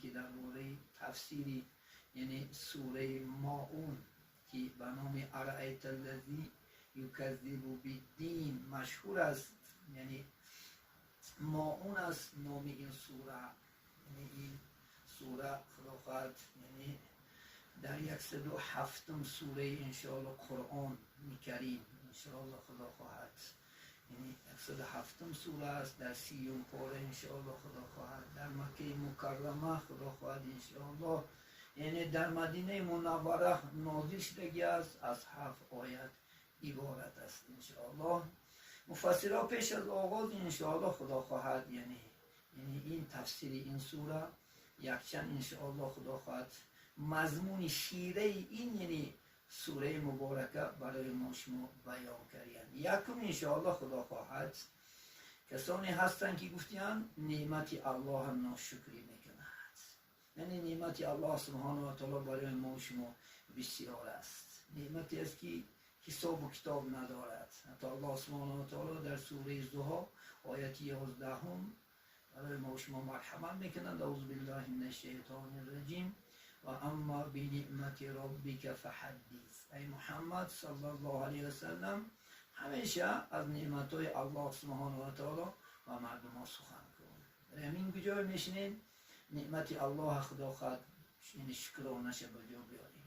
که درباره تفسیری یعنی سوره ماعون که به نام ارایت الذی یکذب بالدین مشهور است، یعنی ماعون است نام این سوره. یعنی این سوره خداوند یعنی در 107 سوره انشاءالله قرآن کریم انشاءالله خدا خواهد، یعنی 107 سوره است، در 30 پاره انشاءالله خدا خواهد، در مکه مکرمه خدا خواهد انشاءالله، یعنی در مدینه منوره نازل شدگی است، از 7 آیت عبارت است انشاءالله. مفسرها پیش از آغاز انشاءالله خدا خواهد یعنی این تفسیر این سوره یکچند انشاءالله خدا خواهد مضمون شیره این یعنی سوره مبارکه برای ما شما بیان کردن. یکم انشاءالله خدا خواهد کسانی هستند که گفتیان نعمت الله ناشکری میکند، یعنی نعمت الله سبحانه و تعالی برای ما شما بسیار است، نعمتی است که حساب و کتاب ندارد. حتی الله سبحانه و تعالی در سوره ضحی آیت 11 برای ما شما مرحمت میکنند: اعوذ بالله من الشیطان الرجیم و اما بنعمت ربک فحدث. ای محمد صلی الله علیه و سلم همیشه از نعمتهای الله سبحانه و تعالی و مردم ها سخن کن. همین کجا میشنیم نعمت الله خدا خواهد یعنی شکرانش به جا بیاریم.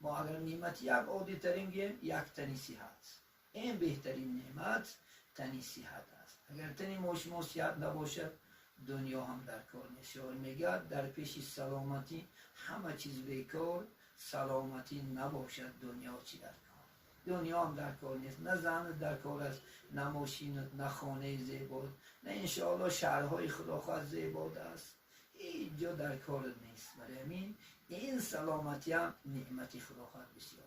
ما اگر نعمت یک عادی ترین گیم یک تنی صحت، این بهترین نعمت تنی صحت است. اگر تنی ما شما صحت نباشد دنیا هم در کار نیست. شاعر میگه در پیش سلامتی همه چیز بیکار، سلامتی نباشد دنیا چی در کار. دنیا هم در کار نیست، نه زن در کار است، نه ماشین، نه خانه زیباد، نه انشاءالله شهرهای خدا خواهد زیباد است، هیچ جا در کار نیست. برای همین این سلامتی هم نعمتی خدا خواهد بسیار.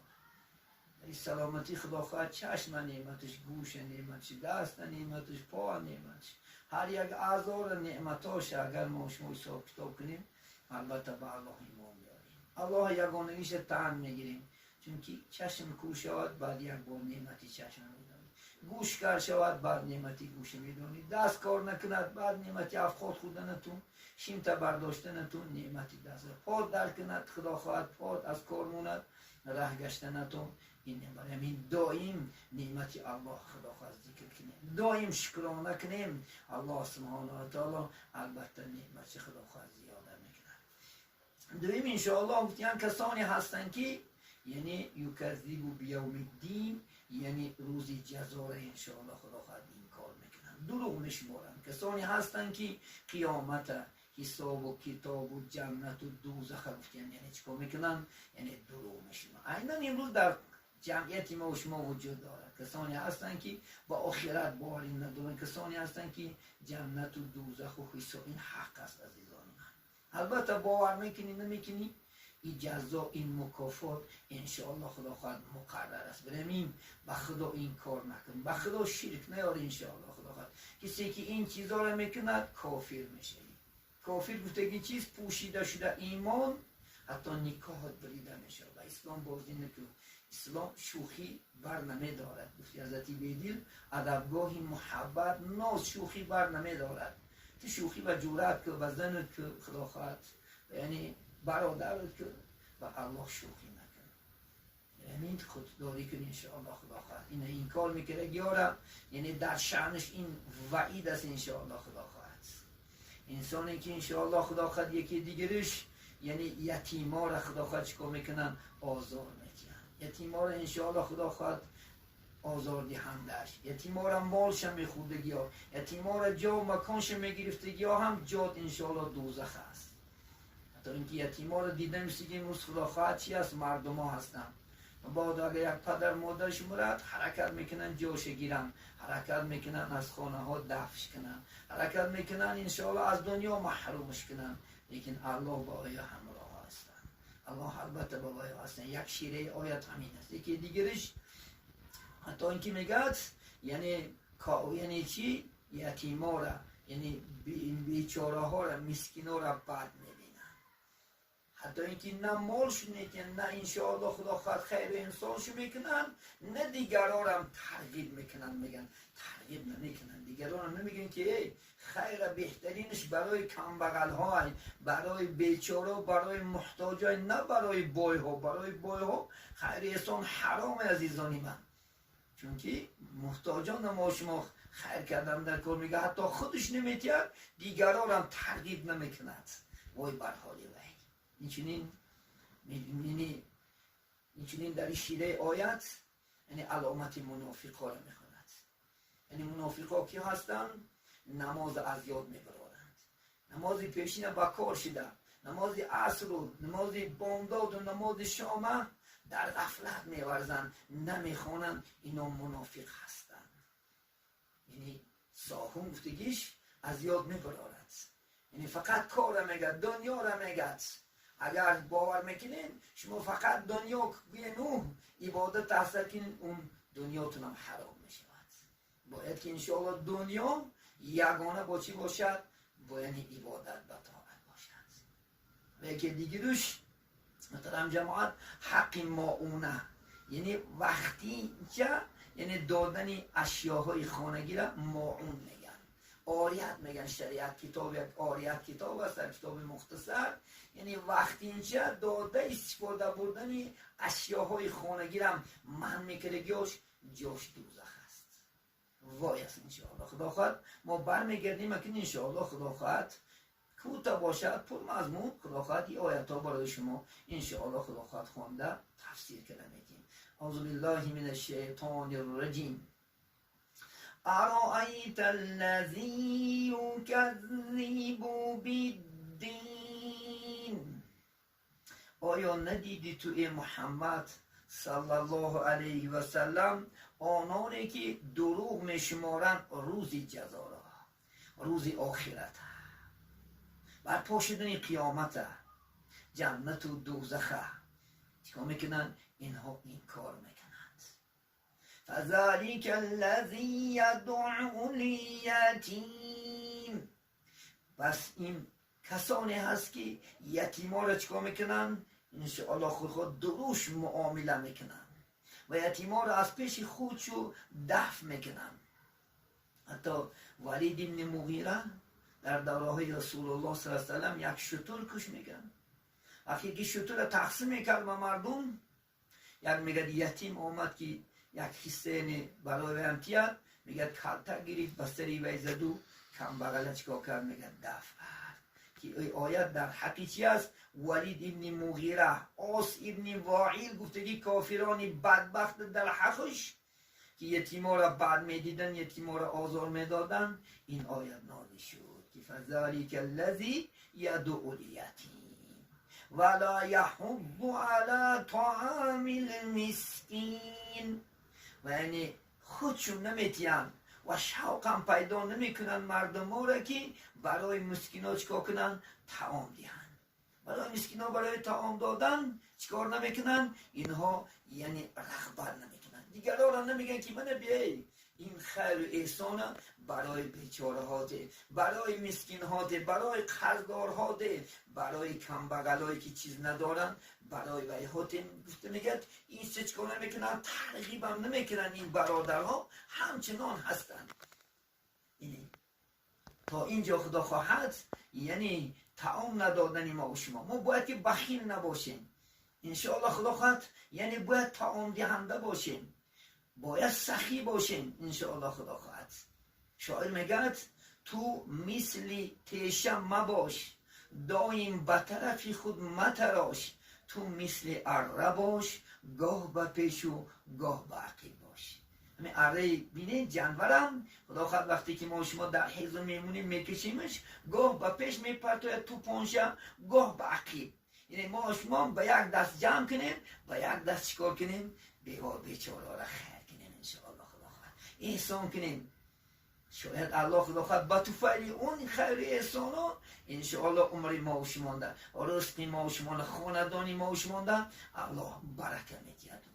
این سلامتی خدا خواهد چشم نعمتش، گوش نعمتش، دست نعمتش، پا نعمتش، هر یک اعضا را نعمتاش اگر ما شما حساب کتاب کنیم البته به الله ایمان بیاریم، الله یگانگیش تن میگیریم. چون که چشم کور شود بعد یک بار نعمتی چشم میدانید، گوش کار شود بعد نعمتی گوش میدانید، دست کار نکند بعد نعمتی افخاط خودنتون، شیمت برداشتنتون نعمتی دست، پا در کند خدا خواهد پا از کار موند، راه گشتنتون این نعمت. همین دائم نعمت الله خدا خواهد ذکر کنیم، دائم شکرانه کنیم الله سبحانه و تعالی، البته نعمت خدا خواهد زیاده میکنه. دویم انشاءالله گفتیم کسانی هستند که یعنی یکذبوا بیوم الدین، یعنی روزی جزا را انشاءالله خدا خواهد انکار میکنن، دروغ میشمارن. کسانی هستند که قیامت، حساب و کتاب و جنت و دوزخ گفتیم یعنی چیکار میکنن، یعنی دروغ میشمارن. عیناً امروز در جمعیت ما و شما وجود دارد کسانی هستند که با آخرت باوری ندارن، کسانی هستند که جنت و دوزخ و حساب این حق است عزیزان من. البته باور میکنی نمیکنی این جزا این مکافات انشاءالله خدا خواهد مقرر است. بریم به خدا این کار نکن، به خدا شرک نیار انشاءالله خدا خواهد. کسی که این چیزا را میکند کافر میشه. کافر گفته که چیز پوشیده شده ایمان حتی نکاحت بریده میشه. و اسلام بازی نکن، اسلام شوخی بر نمی دارد. گفتی حضرت بیدیل ادبگاهی محبت ناز شوخی بر نمی دارد. تو شوخی و جورت که و زنت که خدا خواهد یعنی برادرت که و الله شوخی نکن، یعنی خودداری کن انشاءالله خدا خواهد. این کار میکنه گیاره یعنی در شأنش این وعید است انشاءالله خدا خواهد. انسانی که انشاءالله خدا خواهد یکی دیگرش یعنی یتیما را خدا خواهد چکار میکنن آزار میکنن، یتیما را انشاءالله خدا خواهد آزار دهندش، یتیما را مالش میخوردگی ها، یتیما را جا و مکانش میگرفتگی ها هم جاد انشاءالله دوزخ است. حتی اینکه یتیما را دیده میسیگی امروز خدا خواهد چی است، مردم ها هستن بعد اگر یک پدر مادرش مرد حرکت میکنن جاش گیرن، حرکت میکنن از خانه ها دفش کنن، حرکت میکنن انشاءالله از دنیا محرومش کنن، لیکن الله با آیا همراه هستن. الله البته با آیا هستن. یک شیره آیت همین است. یکی دیگرش حتی اینکه میگد یعنی چی، یتیما را یعنی بیچاره ها را مسکین ها را بد میبینن. حتی اینکه نه مالش میکنن، نه انشاءالله خدا خواهد خیر انسانشو میکنن، نه دیگران هم ترغیب میکنن. میگن ترغیب نمیکنن دیگران هم نمیگن که ای خیر بهترینش برای کمبغل های، برای بیچاره، برای محتاج های، نه برای بای ها. برای بای ها خیر انسان حرام عزیزانی من، چون که محتاجان ما شما خیر کردن در کار میگه، حتی خودش نمیتید دیگران هم ترغیب نمیکند. وای بر حالی وی. اینچنین در شیره آیت یعنی علامت منافقا را میخواند. یعنی منافقا کی هستن؟ نماز از یاد میبرند، نماز پیشین با کار شده، نماز عصر و نماز بامداد و نماز شامه در غفلت میورزن، نمیخوانن. اینا منافق هستن. یعنی ساهم گفتگیش از یاد میبرد، یعنی فقط کار را میگد، دنیا را میگد. اگر باور میکنین شما فقط دنیا بینو عبادت هست که اون دنیاتون هم حرام میشود. باید که انشاءالله دنیا یگانه با چی باشد؟ باید عبادت به طاعت باشد. و یکی دیگه روش مثلا جماعت حق ماعونه، یعنی وقتی که یعنی دادن اشیاهای خانگی را ماعون میگن. آریت میگن شریعت کتاب، یک آریت کتاب است، کتاب مختصر. یعنی وقتی اینجا داده استفاده بردن اشیاهای خانگی را من میکره جاش دوزخ است. وای است. انشاءالله خدا خواهد ما برمیگردیم اکنون انشاءالله خدا خواهد کوتاه باشد پر مضمون. خدا خواهد این آیت ها برای شما انشاءالله خدا خواهد خوانده تفسیر کرده میگیم. اعوذ بالله من الشیطان الرجیم. ارأیت الذی یکذب بالدین. آیا ندیدی تو ای محمد صلی الله علیه و سلم آنانی که دروغ میشمارن روز جزا را، روز آخرت، بر پا شدن قیامت، جنت و دوزخ چیکار میکنن؟ اینها این کار میکنند. فذلک الذی یدعو الیتیم. پس این کسانی هست که یتیما را چیکار میکنن؟ انشاءالله خود دروش معامله میکنن و یتیما را از پیش خودشو دفع میکنن. حتی ولید ابن مغیره در دوره‌های رسول الله صلی الله علیه و سلم یک شتر کش میگن. وقتی که شتر را تقسیم میکرد به مردم، یک میگه یتیم آمد که یک حصه برای وی امتیاد، میگه کلتک گرفت بستری وی زد و کم بغل چیکار کرد؟ میگه دفع. که ای آیت در حقیقی است. ولید ابن مغیره، آس ابن واعیل گفتگی کافرانی بدبخت در حقش که یتیما را بد میدیدن، یتیما را آزار میدادن، این آیت نازل شد که فذلک الذی یدعو الیتیم ولا یحض علی طعام المسکین. و یعنی خودشون نمیتین و شوقم پیدا نمیکنن مردم ها را که برای مسکین ها چکار کنن؟ طعام دهن. برای مسکین ها برای طعام دادن چکار نمیکنن؟ اینها یعنی رغبت نمیکنن. دیگران را نمیگن که من بیایی این خیر و احسان برای بیچاره ها ده، برای مسکین ها ده، برای قرضدار ها ده، برای کمبغل هایی که چیز ندارن، برای وی ها ده. گفته میگه این سه چکار نمیکنن؟ ترغیب هم نمیکنن. این برادرها همچنان هستن. تا اینجا خدا خواهد یعنی طعام ندادن ما و شما. ما باید که بخیل نباشیم. انشاءالله خدا خواهد یعنی باید طعام دهنده باشیم، باید سخی باشیم. انشاءالله خدا خواهد. شاعر میگه تو مثل تیشه مباش، دایم به طرف خود متراش. تو مثل اره باش، گاه به پیش و گاه به عقب باش. همین اره بینید جانورم خدا خواهد وقتی که ما شما در حیض میمونیم میکشیمش، گاه به پیش میپرتوید تو پونشه، گاه به عقب. یعنی ما شما به یک دست جمع کنیم، به یک دست چکار کنیم؟ بیچاره را خیر کنیم. انشاءالله خدا خواهد احسان کنیم. شاید الله خدا خواهد با تو فعلی اون خیر احسان ها انشاءالله عمر ما و شما ده، رزق ما و شما ده، خاندانی ما و شما ده الله برکه میتید.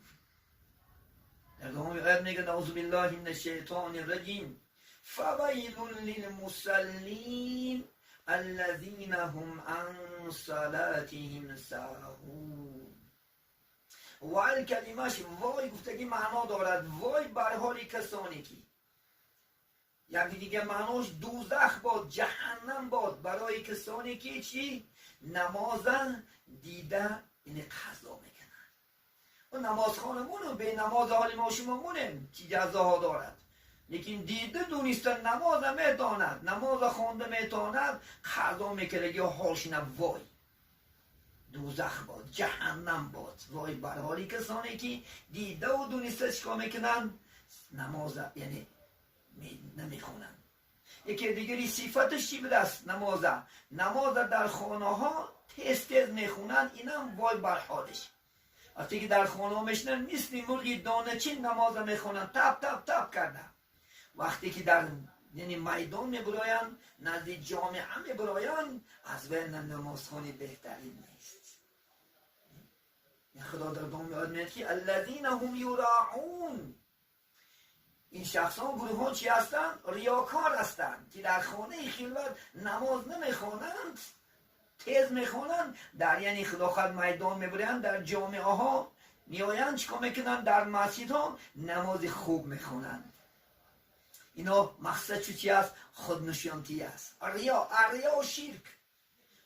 در دومی آیت میگه نعوذ بالله من الشیطان الرجیم فویل للمصلین. الذین هم عن صلاتهم ساهون. وای کلمش وای گفتگی معنا دارد. وای بر حال کسانی که، یعنی دیگه معناش دوزخ باد، جهنم باد برای کسانی که چی؟ نمازن دیده این قضا میکنن. و نماز خانمونو به نماز حال ما شما مونیم چی جزاها دارد، لیکن دیده دونستن نماز میتاند، نماز خونده میتاند، قضا میکنه یا حالش نه. وای دوزخ باد، جهنم باد. وای بر حالی کسانی که دیده و دونسته چیکار میکنن؟ نماز یعنی نمیخونن. یکی دیگری صفتش چی بوده است؟ نماز در خانه ها تیز تیز میخونن، اینم وای بر حالش. وقتی که در خانه ها میشنن مثل مرغی دانه چین نماز میخونن، تپ تپ تپ کرده. وقتی که در یعنی میدان میبراین، نزدیک جامعه میبراین، از بین نمازخانه بهترین نیست. خدا در دوم یاد میاد که الذین هم یراعون، این شخصان گروه ها چی هستند؟ ریاکار هستند که در خانه خلوت نماز نمیخوانند، تیز میخوانند، در یعنی خدا خود میدان میبرند، در جامعه ها میآیند چیکار میکنند؟ در مسجد ها نماز خوب میخوانند. اینا مقصد چی است؟ خودنشانتی است. ریا و شرک.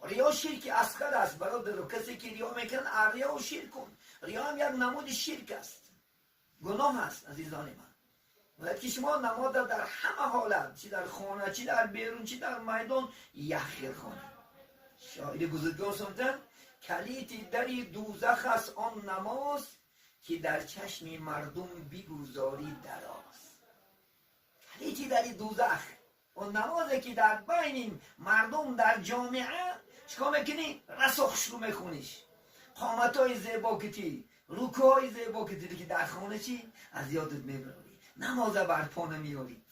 ریا شرک اصغر است برادر. کسی که ریا میکنه ریا و شرک کن. ریا هم یک نمود شرک است، گناه است عزیزان من. باید که شما نماز در همه حالت، چی در خانه، چی در بیرون، چی در میدان، یخیر خانه. شاعر بزرگان سنتن کلید دری دوزخ است آن نماز، که در چشم مردم بگذاری دراز. کلید دری دوزخ اون نمازه که در بین مردم در جامعه چیکار میکنی؟ رسخ شروع میخونیش، قامتای زیبا کتی، رکوهای زیبا کتی، که در خانه چی؟ از یادت میبری، نماز بر پا نمیاری.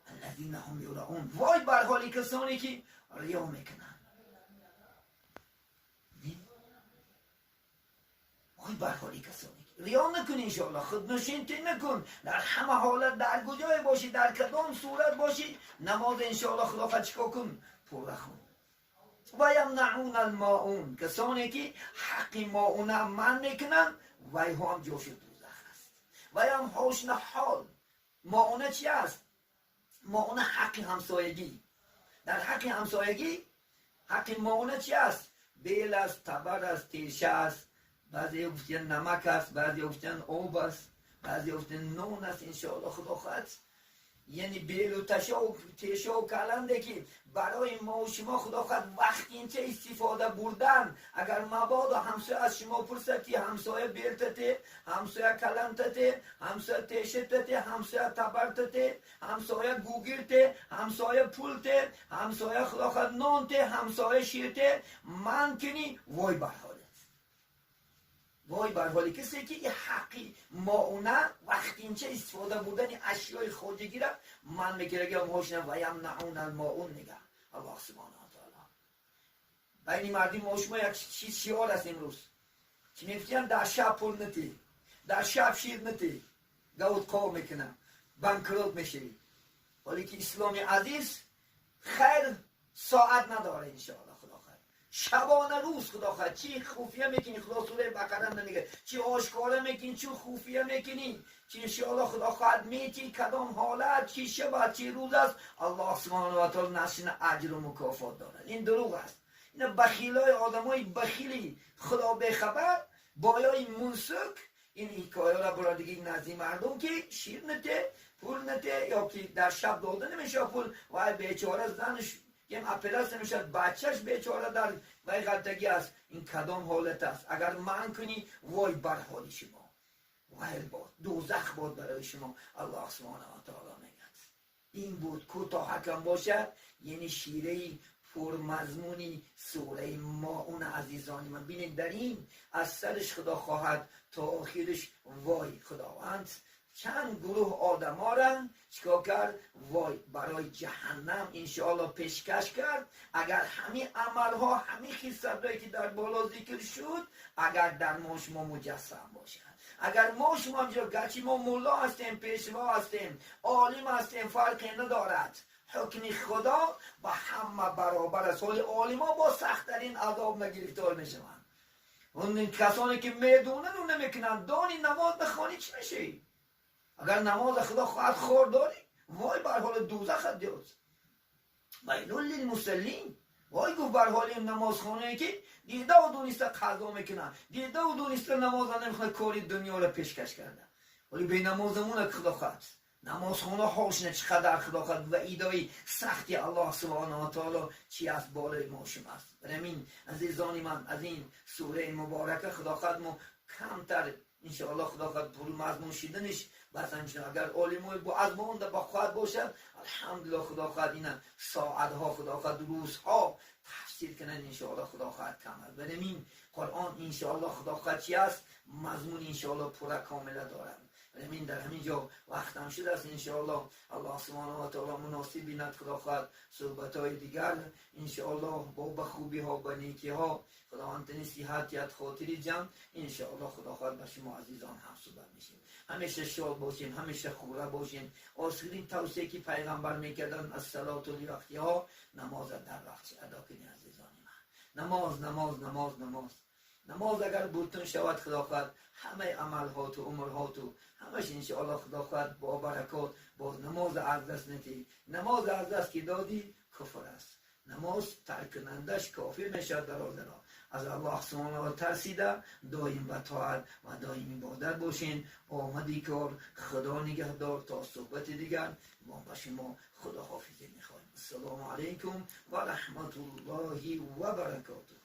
الذین هم یراعون. وای بر حالی کسانی که ریا میکنن. وای بر حالی کسانی که ریا نکن. انشاءالله خودنشینی نکن، در همه حالت، در کجای باشی، در کدام صورت باشی، نماز انشاءالله خدا خود چیکار کن؟ پورا خون. و یمنعون الماعون، کسانی که حق ماعون من میکنن، وای هم جوش دوزخ است. و هم حوشن حال. ماعونه چی است؟ ماعونه حق همسایگی. در حق همسایگی حق ماعونه چی است؟ بیل است، تبر است، تیشه است، بعضی گفتن نمک است، بعضی گفتن آب است، بعضی گفتن نون است. انشاءالله خدا خواهد یعنی بیل و تیشه و کلنده که برای ما و شما خدا خواهد وقتی این چه استفاده بردن. اگر مبادا همسایه از شما پرسد که همسایه بیلتته، همسایه کلنتته، همسایه تیشتته، همسایه تبرتته، همسایه گوگیرته، همسایه پولته، همسایه خدا خواهد نانته، همسایه شیرته، من کنی وای بر حالت. وای بر حالی کسی که این حقی ماونه وقتی این چه استفاده بودن اشیای خودگی را من میگیره که موشنه و یمنعون الماعون نگه. الله سبحانه و تعالی بین مردی موشما یک چیز شیار است امروز که میفتیم در شب پول نتی، در شب شیر نتی، گود قوم میکنم، بانکروت میشوی. ولی که اسلام عزیز خیر ساعت نداره. انشاءالله شبانه روز خدا خواهد چی خفیه میکنی، خدا سوره بقره نمیگه چی آشکاره میکنی، چی خفیه میکنی، چی انشاءالله خدا خواهد میتی، کدام حالت، چی شب، چی روز است، الله سبحانه و تعالی نشین اجر و مکافات دارد. این دروغ است. این بخیلای آدمای بخیلی خدا بخبر بایای منسک این حکایه را برادگی نزدی مردم که شیر نته، پول نته، یا که در شب داده نمیشه پول، و بیچاره زنش یم اپلاس نمیشد، بچهش بیچاره در وی غلطگی است. این کدام حالت است؟ اگر من کنی وای بر حال شما، وای باد دوزخ باد برای شما. الله سبحانه و تعالی میگه این بود کوتاه حکم باشد، یعنی شیره پرمضمونی سوره ماعون عزیزان من. بینید در این از سرش خدا خواهد تا آخرش وای خداوند چند گروه آدم ها را چیکار کرد؟ وای برای جهنم انشاءالله پیشکش کرد. اگر همین عمل ها، همین خصلت‌هایی که در بالا ذکر شد، اگر در ما شما مجسم باشد، اگر ما شما گرچه ما مولا هستیم، پیشوا هستیم، عالم هستیم، فرقی ندارد، حکم خدا با همه برابر است. ولی عالما با سخت‌ترین عذاب گرفتار میشوند. اون کسانی که میدونن اون نمیکنن. دانی نماز بخوانی چی میشه؟ اگر نماز خدا خواهد خورداری، وای بر حال دوزخ دیوز. ویل للمصلین. وای گفت بر حال این نمازخانه که دیده و دونسته قضا میکنن، دیده و دونسته نماز نمیخواد، کاری دنیا را پیشکش کرده، ولی به نمازمون خدا خواهد. نمازخانه هاشنه چقدر خدا خواهد و ایدای سختی الله سبحانه و تعالی چی از بالای ما شماست. برامین عزیزانی من از این سوره مبارکه خدا خواهد ما کمتر انشاءالله خدا خواهد پول مضمون شیدنش بسن شد. اگر علمای با از مونده با خواهد باشد الحمدلله خدا خواهد اینا ساعتها خدا خواهد روزها تفسیر کنن انشاءالله خدا خواهد کامل. برامین قرآن انشاءالله خدا خواهد چی است مضمون انشاءالله پورا کامله دارد. برامین در همین جا وقتم شده است انشاءالله الله سبحانه و تعالی مناسب بیند خدا خواهد صحبت‌های دیگر انشاءالله با خوبی ها با نیکی ها خداوند صحت خاطری جمع انشاءالله خدا خواهد با شما عزیزان هم صحبت میشیم. همیشه شاد باشیم، همیشه خوره باشیم. آخرین توصیه که پیغمبر میکردن از صلات و وقتی ها نماز در وقت ادا کنی عزیزان من. نماز نماز نماز نماز نماز اگر بوتون شود خدا خواهد همه عملهات و عمرهات و همش انشاءالله خدا خواهد با برکات با نماز از دست نتی. نماز از دست که دادی کفر است. نماز ترک کنندش کافر میشد در آخرت. از الله سبحانه و ترسیده دایم به طاعت و دایم عبادت باشین. آمدی کار خدا نگهدار تا صحبت دیگر ما با شما خدا حافظی میخوایم. السلام علیکم و رحمت الله و برکاته.